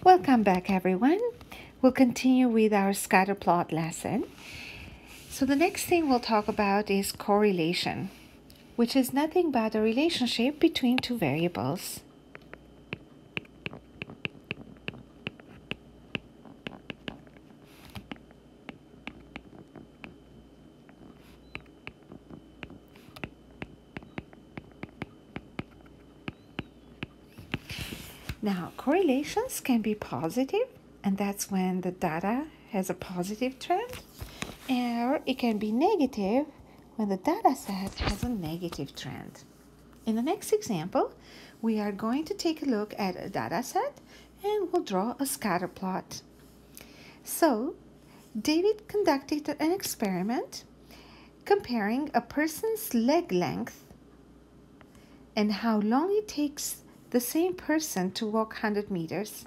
Welcome back, everyone. We'll continue with our scatter plot lesson. So the next thing we'll talk about is correlation, which is nothing but a relationship between two variables. Now, correlations can be positive, and that's when the data has a positive trend, or it can be negative when the data set has a negative trend. In the next example, we are going to take a look at a data set and we'll draw a scatter plot. So, David conducted an experiment comparing a person's leg length and how long it takes the same person to walk 100 meters.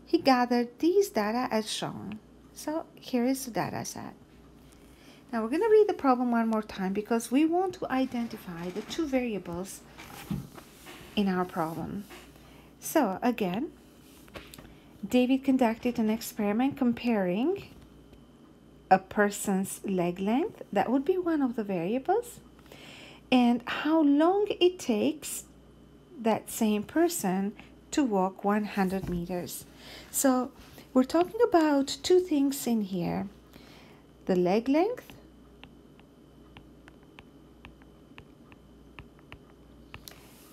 He gathered these data as shown. So here is the data set. Now we're going to read the problem one more time because we want to identify the two variables in our problem. So again, David conducted an experiment comparing a person's leg length, that would be one of the variables, and how long it takes that same person to walk 100 meters. So we're talking about two things in here: the leg length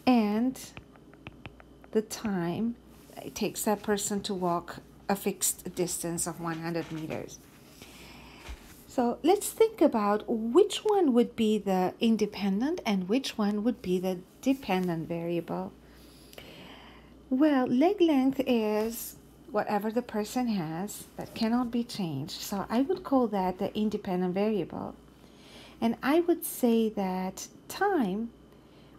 and the time it takes that person to walk a fixed distance of 100 meters. So let's think about which one would be the independent and which one would be the dependent variable. Well, leg length is whatever the person has that cannot be changed. So I would call that the independent variable. And I would say that time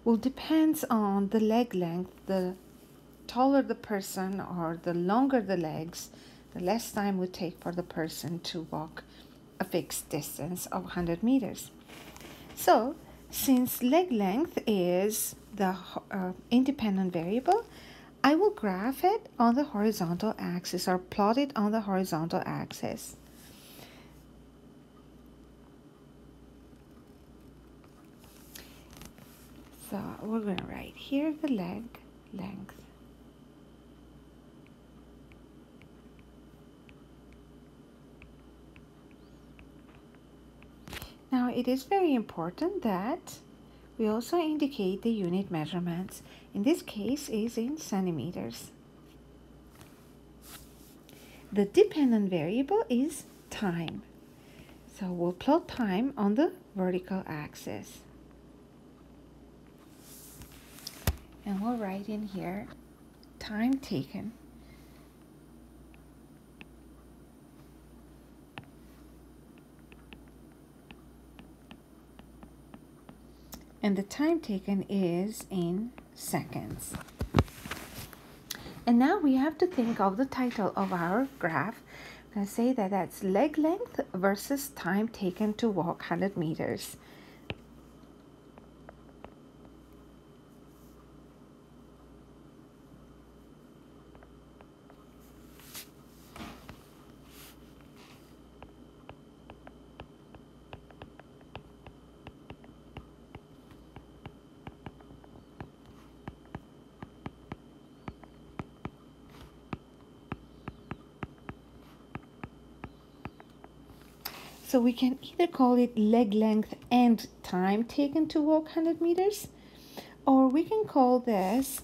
will depend on the leg length. The taller the person or the longer the legs, the less time would take for the person to walk a fixed distance of 100 meters. So since leg length is the independent variable, I will graph it on the horizontal axis or plot it on the horizontal axis. So we're going to write here the leg length. Now it is very important that we also indicate the unit measurements. In this case is in centimeters. The dependent variable is time. So we'll plot time on the vertical axis. And we'll write in here time taken. And the time taken is in seconds. And now we have to think of the title of our graph. I'm going to say that that's leg length versus time taken to walk 100 meters. So we can either call it leg length and time taken to walk 100 meters, or we can call this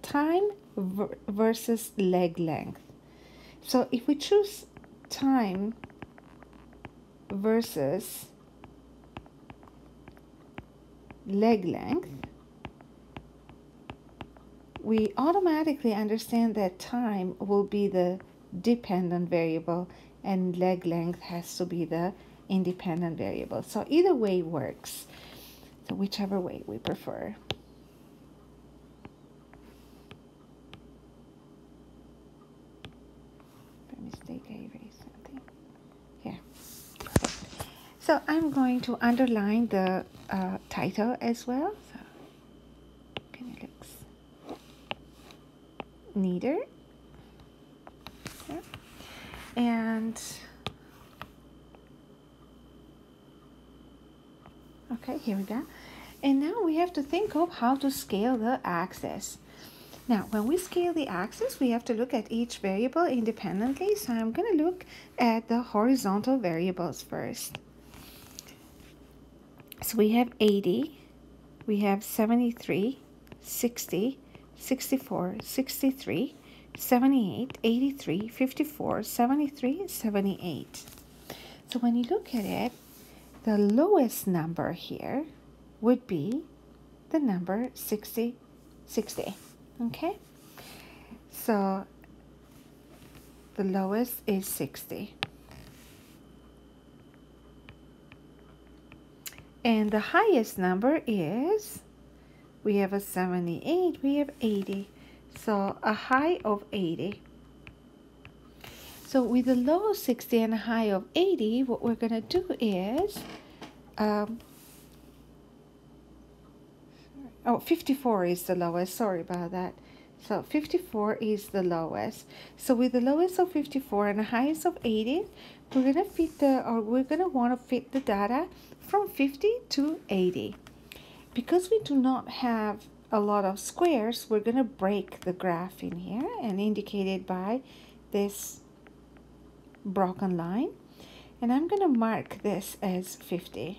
time versus leg length. So if we choose time versus leg length, we automatically understand that time will be the dependent variable and leg length has to be the independent variable. So either way works. So whichever way we prefer. By mistake, I erased something. Yeah. So I'm going to underline the title as well. So it looks neater. And okay, here we go. And now we have to think of how to scale the axis. Now, when we scale the axis, we have to look at each variable independently. So I'm going to look at the horizontal variables first. So we have 80, we have 73, 60, 64, 63, 78, 83, 54, 73, 78. So when you look at it, the lowest number here would be the number 60, 60. Okay? So the lowest is 60. And the highest number is, we have a 78, we have 80. So a high of 80. So with the low 60 and a high of 80, what we're going to do is, 54 is the lowest, sorry about that. So 54 is the lowest. So with the lowest of 54 and the highest of 80, we're going to want to fit the data from 50 to 80. Because we do not have a lot of squares, we're going to break the graph in here and indicate it by this broken line. And I'm going to mark this as 50,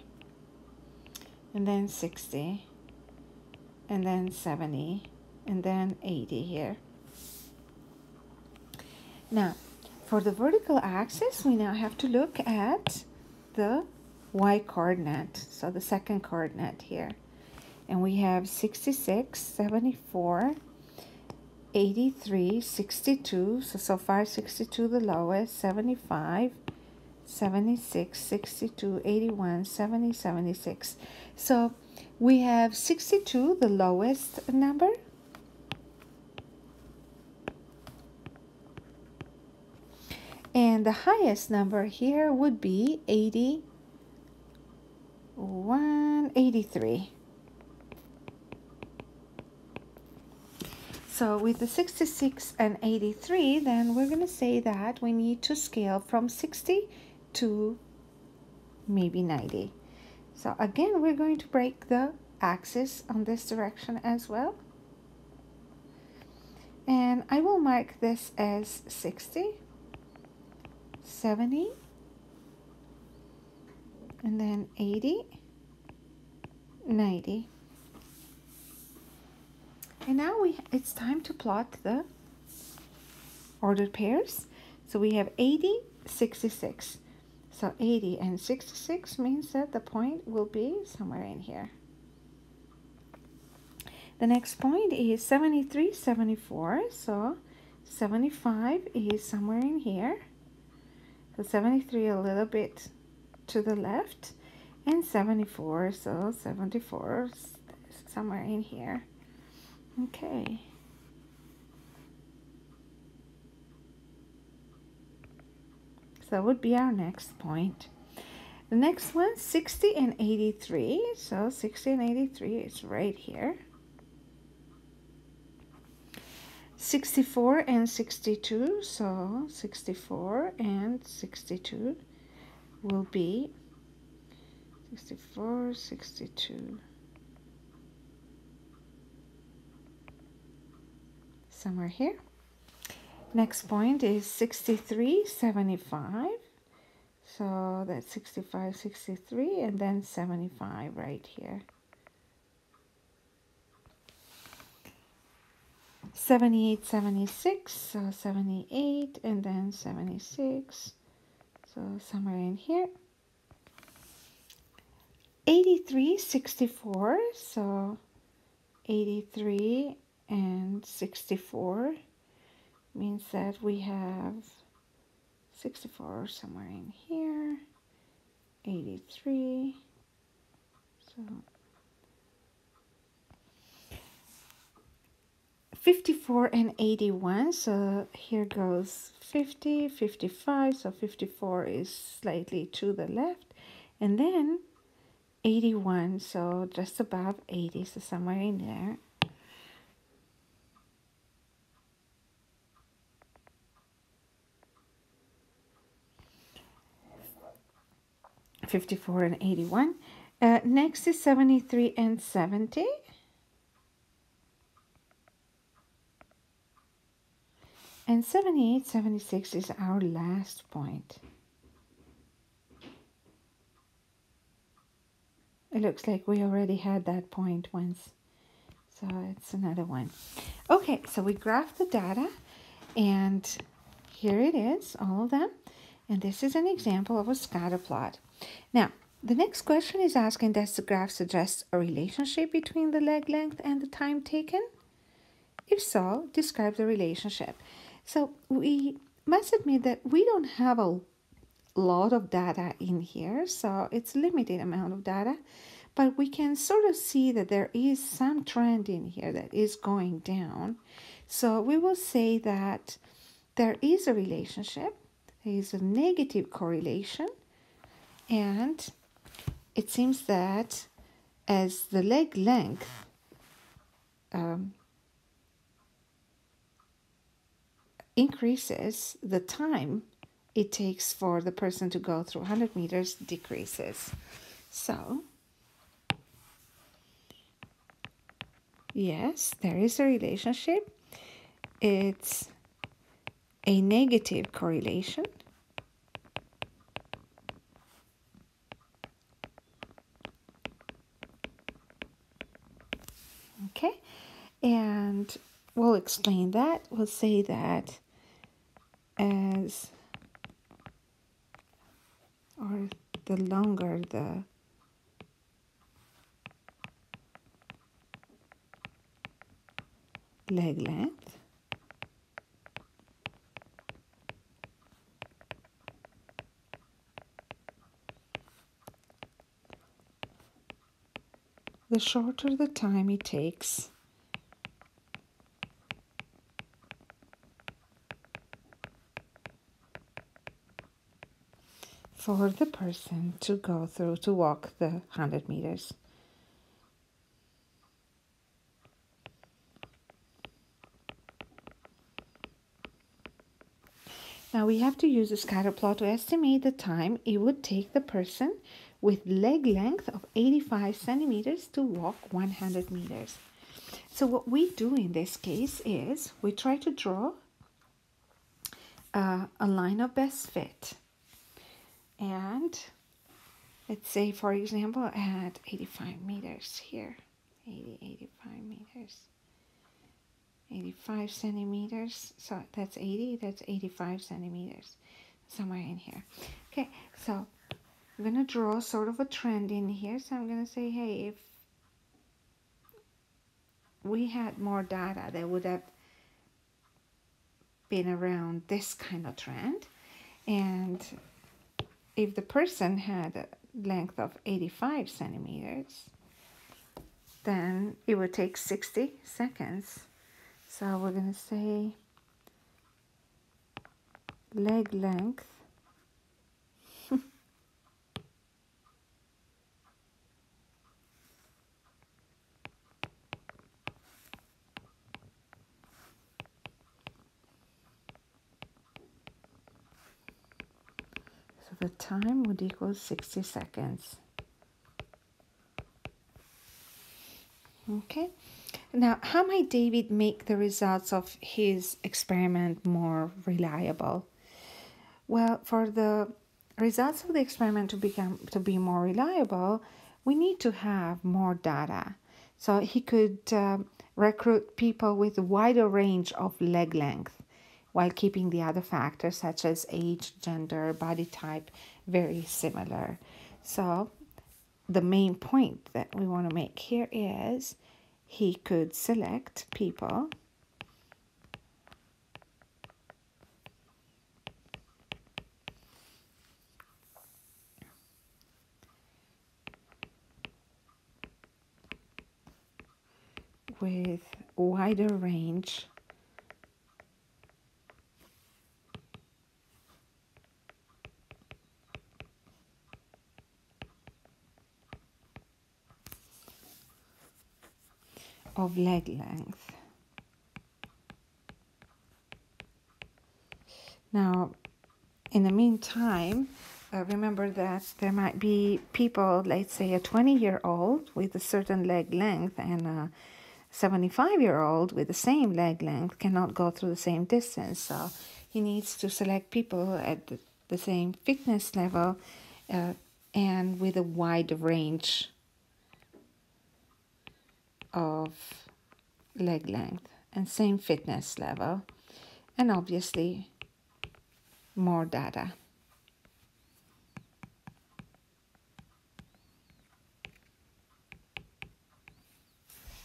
and then 60, and then 70, and then 80 here. Now, for the vertical axis, we now have to look at the y coordinate, so the second coordinate here. And we have 66, 74, 83, 62, so far 62 the lowest, 75, 76, 62, 81, 70, 76. So we have 62, the lowest number. And the highest number here would be 81, 83. So with the 66 and 83, then we're going to say that we need to scale from 60 to maybe 90. So again, we're going to break the axis on this direction as well. And I will mark this as 60, 70, and then 80, 90. And now it's time to plot the ordered pairs. So we have 80, 66. So 80 and 66 means that the point will be somewhere in here. The next point is 73, 74. So 75 is somewhere in here. So 73 a little bit to the left. And 74, so 74 somewhere in here. Okay. So that would be our next point. The next one, 60 and 83. So 60 and 83 is right here. 64 and 62. So 64 and 62 will be 64, 62. Somewhere here. Next point is 63, 75. So that's 65, 63, and then 75 right here. 78, 76, so 78, and then 76. So somewhere in here. 83, 64, so 83 and 64 means that we have 64 somewhere in here, 83, so 54 and 81, so here goes 50, 55, so 54 is slightly to the left, and then 81, so just above 80, so somewhere in there. 54 and 81. Next is 73 and 70. And 78, 76 is our last point. It looks like we already had that point once. So it's another one. Okay, so we graph the data, and here it is, all of them. And this is an example of a scatter plot. Now, the next question is asking, does the graph suggest a relationship between the leg length and the time taken? If so, describe the relationship. So we must admit that we don't have a lot of data in here, so it's a limited amount of data, but we can sort of see that there is some trend in here that is going down. So we will say that there is a relationship, there is a negative correlation, and it seems that as the leg length increases, the time it takes for the person to go through 100 meters decreases. So, yes, there is a relationship. It's a negative correlation. Okay, and we'll explain that. We'll say that as, or the longer the leg length, the shorter the time it takes for the person to go through, to walk the 100 meters. Now we have to use a scatter plot to estimate the time it would take the person with leg length of 85 centimeters to walk 100 meters. So what we do in this case is we try to draw a line of best fit. And let's say, for example, at 85 meters here, 85 meters, 85 centimeters. So that's 80, that's 85 centimeters, somewhere in here. Okay, so I'm going to draw sort of a trend in here. So I'm going to say, hey, if we had more data, there would have been around this kind of trend. And if the person had a length of 85 centimeters, then it would take 60 seconds. So we're going to say leg length so the time would equal 60 seconds. Okay, now how might David make the results of his experiment more reliable? Well, for the results of the experiment to be more reliable, we need to have more data. So he could recruit people with a wider range of leg length while keeping the other factors such as age, gender, body type very similar. So the main point that we want to make here is he could select people with wider range of leg length. Now, in the meantime, remember that there might be people, let's say a 20-year-old with a certain leg length and a 75-year-old with the same leg length cannot go through the same distance. So he needs to select people at the same fitness level and with a wide range of leg length and same fitness level, and obviously more data.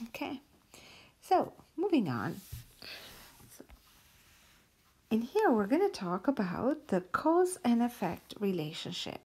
Okay, so moving on. In here, we're going to talk about the cause and effect relationship.